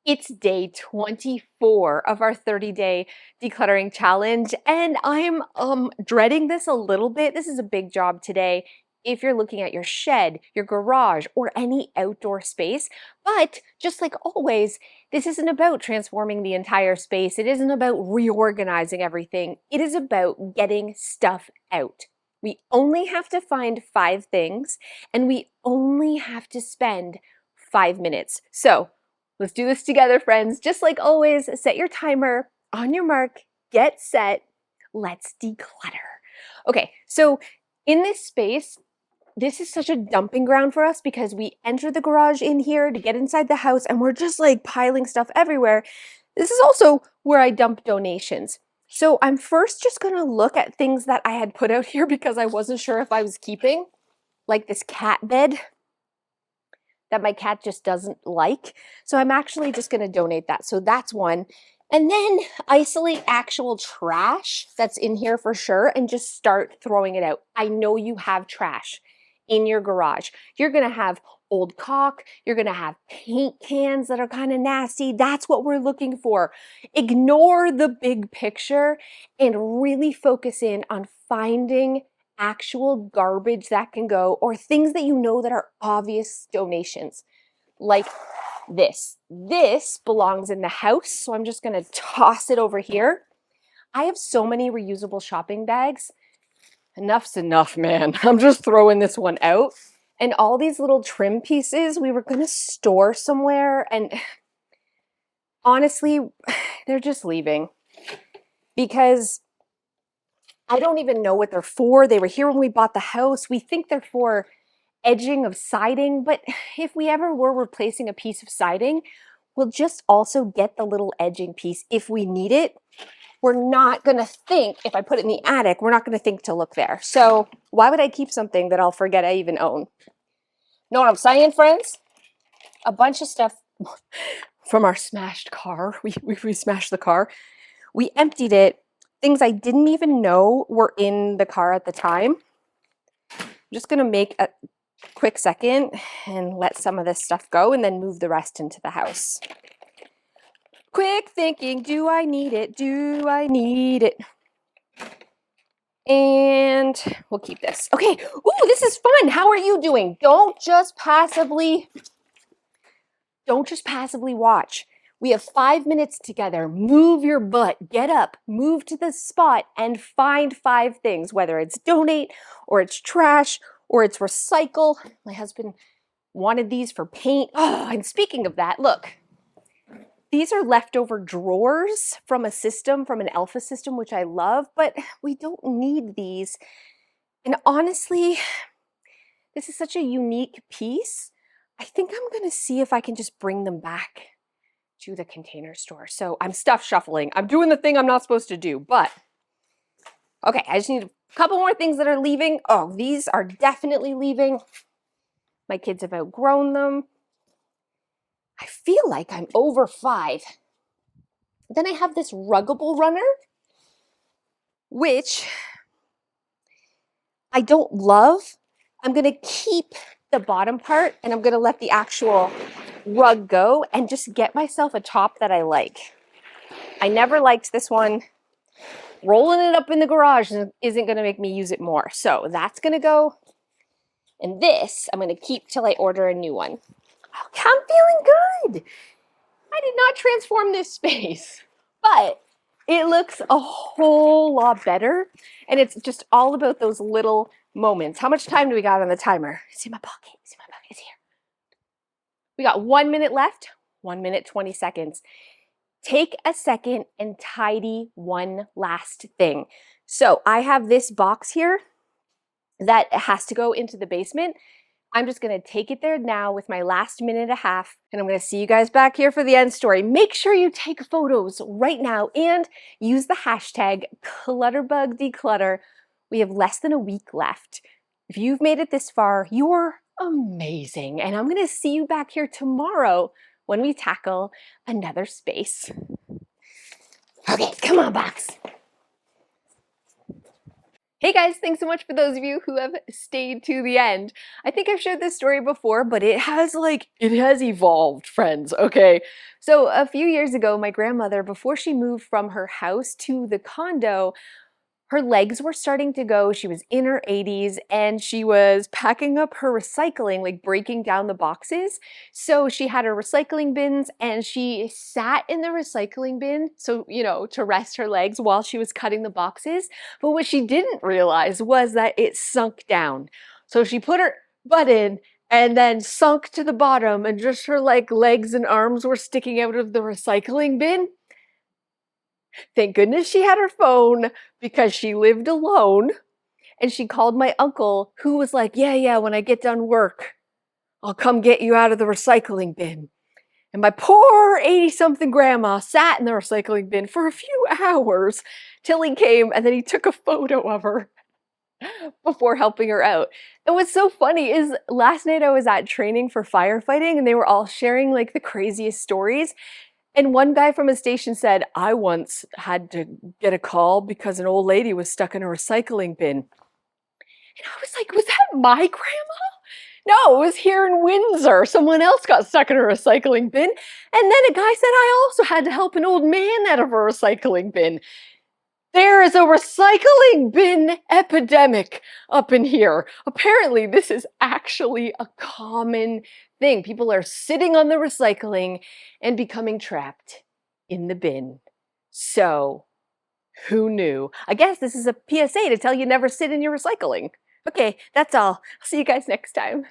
It's day 24 of our 30-day decluttering challenge, and I'm dreading this a little bit. This is a big job today if you're looking at your shed, your garage, or any outdoor space. But just like always, this isn't about transforming the entire space. It isn't about reorganizing everything. It is about getting stuff out. We only have to find 5 things, and we only have to spend 5 minutes. So let's do this together, friends. Just like always, set your timer. On your mark, get set. Let's declutter. Okay, so in this space, this is such a dumping ground for us because we enter the garage in here to get inside the house and we're just like piling stuff everywhere. This is also where I dump donations. So I'm first just gonna look at things that I had put out here because I wasn't sure if I was keeping, like this cat bed that my cat just doesn't like. So I'm actually just gonna donate that. So that's one. And then isolate actual trash that's in here for sure and just start throwing it out. I know you have trash in your garage. You're gonna have old caulk, you're gonna have paint cans that are kind of nasty. That's what we're looking for. Ignore the big picture and really focus in on finding actual garbage that can go, or things that you know that are obvious donations, like this. This belongs in the house, so I'm just gonna toss it over here. I have so many reusable shopping bags. Enough's enough, man. I'm just throwing this one out. And all these little trim pieces we were gonna store somewhere, and honestly, they're just leaving because I don't even know what they're for. They were here when we bought the house. We think they're for edging of siding, but if we ever were replacing a piece of siding, we'll just also get the little edging piece if we need it. We're not gonna think, if I put it in the attic, we're not gonna think to look there. So why would I keep something that I'll forget I even own? Know what I'm saying, friends? A bunch of stuff from our smashed car. We smashed the car. We emptied it. Things I didn't even know were in the car at the time. I'm just gonna make a quick second and let some of this stuff go and then move the rest into the house. Quick thinking, do I need it? Do I need it? And we'll keep this. Okay, ooh, this is fun. How are you doing? Don't just passively watch. We have 5 minutes together. Move your butt, get up, move to the spot and find 5 things, whether it's donate or it's trash or it's recycle. My husband wanted these for paint. Oh, and speaking of that, look, these are leftover drawers from a system, from an alpha system, which I love, but we don't need these. And honestly, this is such a unique piece. I think I'm gonna see if I can just bring them back to the Container Store. So I'm stuff shuffling. I'm doing the thing I'm not supposed to do, but okay, I just need a couple more things that are leaving. Oh, these are definitely leaving. My kids have outgrown them. I feel like I'm over 5. Then I have this ruggable runner, which I don't love. I'm gonna keep the bottom part and I'm gonna let the actual rug go and just get myself a top that I like. I never liked this one. Rolling it up in the garage isn't gonna make me use it more. So that's gonna go. And this I'm gonna keep till I order a new one. Okay, I'm feeling good. I did not transform this space, but it looks a whole lot better. And it's just all about those little moments. How much time do we got on the timer? It's in my pocket. It's in my pocket. It's here. We got 1 minute left. 1 minute, 20 seconds. Take a second and tidy one last thing. So I have this box here that has to go into the basement. I'm just gonna take it there now with my last minute and a half, and I'm gonna see you guys back here for the end story. Make sure you take photos right now and use the hashtag ClutterbugDeclutter. We have less than a week left. If you've made it this far, you're amazing. And I'm gonna see you back here tomorrow when we tackle another space. Okay, come on, box. Hey guys, thanks so much for those of you who have stayed to the end. I think I've shared this story before, but it has evolved, friends, okay? So a few years ago, my grandmother, before she moved from her house to the condo, her legs were starting to go. She was in her 80s and she was packing up her recycling, like breaking down the boxes. So she had her recycling bins and she sat in the recycling bin, so, to rest her legs while she was cutting the boxes. But what she didn't realize was that it sunk down. So she put her butt in and then sunk to the bottom and just her legs and arms were sticking out of the recycling bin. Thank goodness she had her phone because she lived alone and she called my uncle who was like, yeah, when I get done work, I'll come get you out of the recycling bin. And my poor 80-something grandma sat in the recycling bin for a few hours till he came and then he took a photo of her before helping her out. And what's so funny is last night I was at training for firefighting and they were all sharing like the craziest stories. And one guy from a station said, I once had to get a call because an old lady was stuck in a recycling bin. And I was like, was that my grandma? No, it was here in Windsor. Someone else got stuck in a recycling bin. And then a guy said, I also had to help an old man out of a recycling bin. There is a recycling bin epidemic up in here. Apparently, this is actually a common thing. People are sitting on the recycling and becoming trapped in the bin. So, who knew? I guess this is a PSA to tell you never sit in your recycling. Okay, that's all. I'll see you guys next time.